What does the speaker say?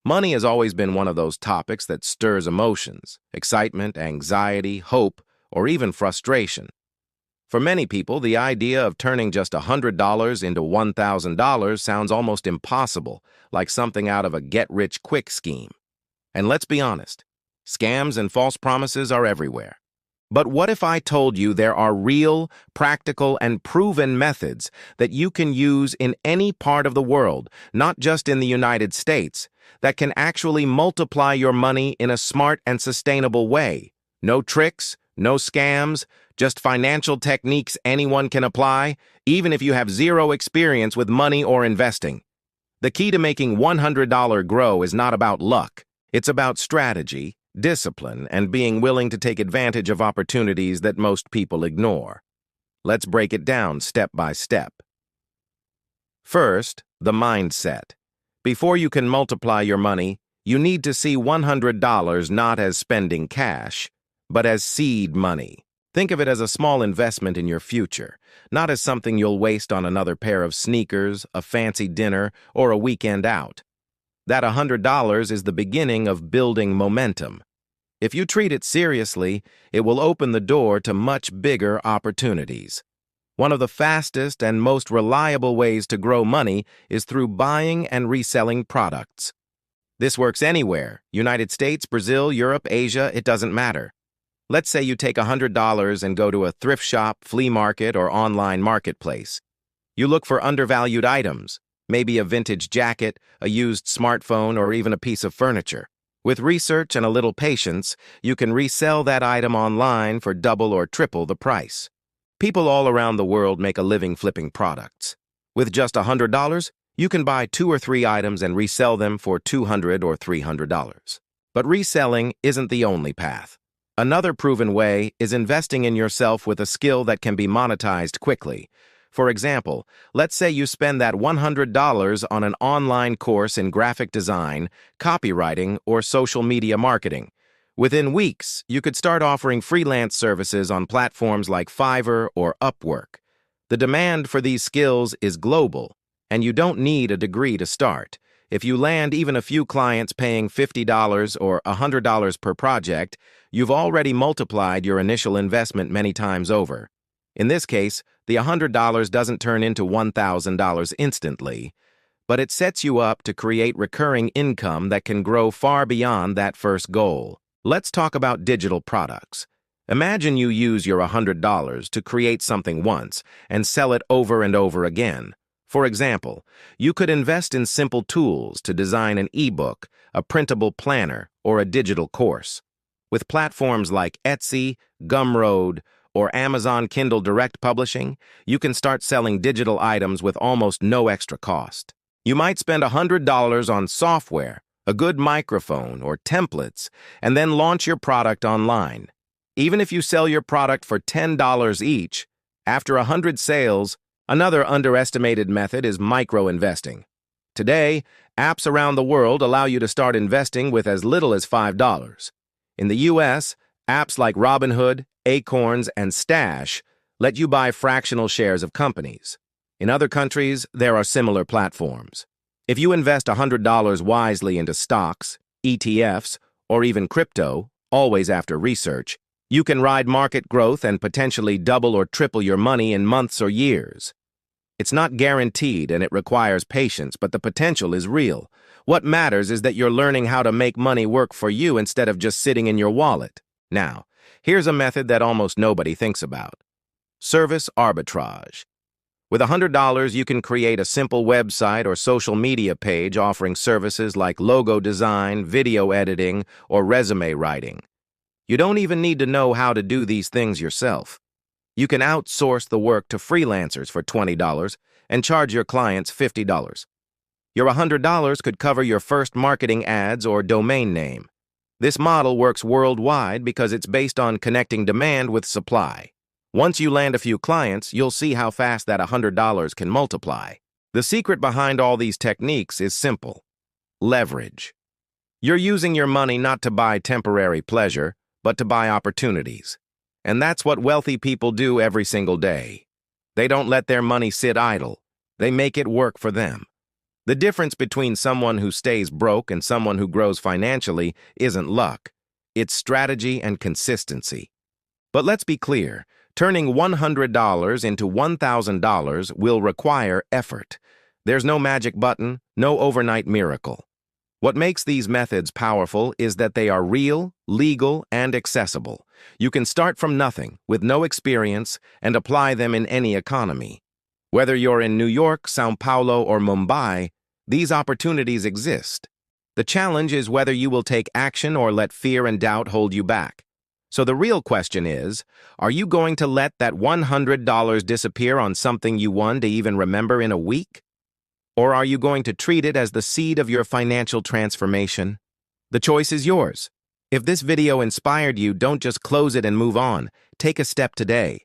Money has always been one of those topics that stirs emotions, excitement, anxiety, hope, or even frustration. For many people, the idea of turning just $100 into $1,000 sounds almost impossible, like something out of a get-rich-quick scheme. And let's be honest, scams and false promises are everywhere. But what if I told you there are real, practical, and proven methods that you can use in any part of the world, not just in the United States, that can actually multiply your money in a smart and sustainable way? No tricks, no scams, just financial techniques anyone can apply, even if you have zero experience with money or investing. The key to making $100 grow is not about luck. It's about strategy, discipline, and being willing to take advantage of opportunities that most people ignore. Let's break it down step by step. First, the mindset. Before you can multiply your money, you need to see $100 not as spending cash, but as seed money. Think of it as a small investment in your future, not as something you'll waste on another pair of sneakers, a fancy dinner, or a weekend out. That $100 is the beginning of building momentum. If you treat it seriously, it will open the door to much bigger opportunities. One of the fastest and most reliable ways to grow money is through buying and reselling products. This works anywhere: United States, Brazil, Europe, Asia, it doesn't matter. Let's say you take $100 and go to a thrift shop, flea market, or online marketplace. You look for undervalued items, maybe a vintage jacket, a used smartphone, or even a piece of furniture. With research and a little patience, you can resell that item online for double or triple the price. People all around the world make a living flipping products. With just $100, you can buy 2 or 3 items and resell them for $200 or $300. But reselling isn't the only path. Another proven way is investing in yourself with a skill that can be monetized quickly. For example, let's say you spend that $100 on an online course in graphic design, copywriting, or social media marketing. Within weeks, you could start offering freelance services on platforms like Fiverr or Upwork. The demand for these skills is global, and you don't need a degree to start. If you land even a few clients paying $50 or $100 per project, you've already multiplied your initial investment many times over. In this case, the $100 doesn't turn into $1,000 instantly, but it sets you up to create recurring income that can grow far beyond that first goal. Let's talk about digital products. Imagine you use your $100 to create something once and sell it over and over again. For example, you could invest in simple tools to design an ebook, a printable planner, or a digital course. With platforms like Etsy, Gumroad, or Amazon Kindle Direct Publishing, you can start selling digital items with almost no extra cost. You might spend $100 on software, a good microphone, or templates, and then launch your product online. Even if you sell your product for $10 each, after 100 sales, another underestimated method is micro-investing. Today, apps around the world allow you to start investing with as little as $5. In the U.S., apps like Robinhood, Acorns, and Stash let you buy fractional shares of companies. In other countries, there are similar platforms. If you invest $100 wisely into stocks, ETFs, or even crypto, always after research, you can ride market growth and potentially double or triple your money in months or years. It's not guaranteed and it requires patience, but the potential is real. What matters is that you're learning how to make money work for you instead of just sitting in your wallet. Now, here's a method that almost nobody thinks about: service arbitrage. With $100, you can create a simple website or social media page offering services like logo design, video editing, or resume writing. You don't even need to know how to do these things yourself. You can outsource the work to freelancers for $20 and charge your clients $50. Your $100 could cover your first marketing ads or domain name. This model works worldwide because it's based on connecting demand with supply. Once you land a few clients, you'll see how fast that $100 can multiply. The secret behind all these techniques is simple: leverage. You're using your money not to buy temporary pleasure, but to buy opportunities. And that's what wealthy people do every single day. They don't let their money sit idle. They make it work for them. The difference between someone who stays broke and someone who grows financially isn't luck. It's strategy and consistency. But let's be clear, turning $100 into $1,000 will require effort. There's no magic button, no overnight miracle. What makes these methods powerful is that they are real, legal, and accessible. You can start from nothing, with no experience, and apply them in any economy. Whether you're in New York, São Paulo, or Mumbai, these opportunities exist. The challenge is whether you will take action or let fear and doubt hold you back. So the real question is, are you going to let that $100 disappear on something you won to even remember in a week? Or are you going to treat it as the seed of your financial transformation? The choice is yours. If this video inspired you, don't just close it and move on. Take a step today.